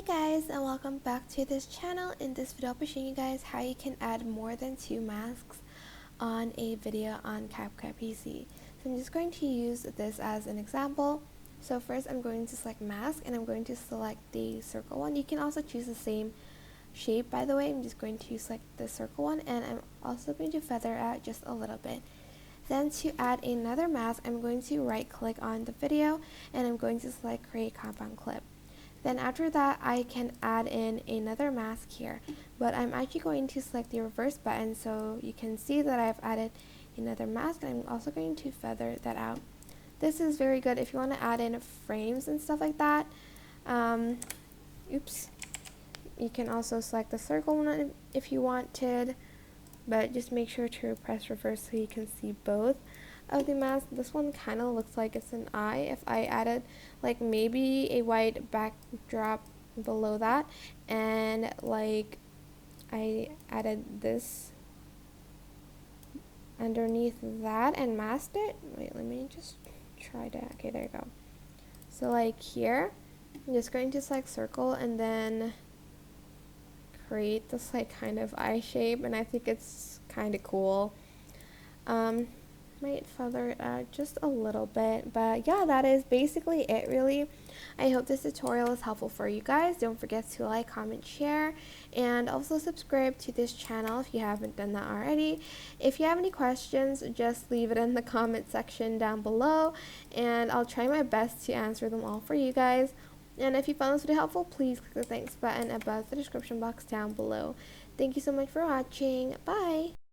Guys, and welcome back to this channel. In this video I'll be showing you guys how you can add more than 2 masks on a video on CapCut PC. So I'm just going to use this as an example. So first I'm going to select mask and I'm going to select the circle one. You can also choose the same shape, by the way. I'm just going to select the circle one, and I'm also going to feather out just a little bit. Then to add another mask, I'm going to right click on the video and I'm going to select create compound clip. Then after that, I can add in another mask here, but I'm actually going to select the reverse button so you can see that I've added another mask, and I'm also going to feather that out. This is very good if you want to add in frames and stuff like that. Oops. You can also select the circle one if you wanted, but just make sure to press reverse so you can see both of the mask. This one kind of looks like it's an eye. If I added like maybe a white backdrop below that, and like I added this underneath that and masked it. Wait, let me just try to, okay, there you go. So like here, I'm just going to select circle and then create this like kind of eye shape, and I think it's kind of cool. Might feather it out just a little bit, but yeah, that is basically it really. I hope this tutorial is helpful for you guys. Don't forget to like, comment, share, and also subscribe to this channel if you haven't done that already. If you have any questions, just leave it in the comment section down below, and I'll try my best to answer them all for you guys. And if you found this video helpful, please click the thanks button above the description box down below. Thank you so much for watching. Bye!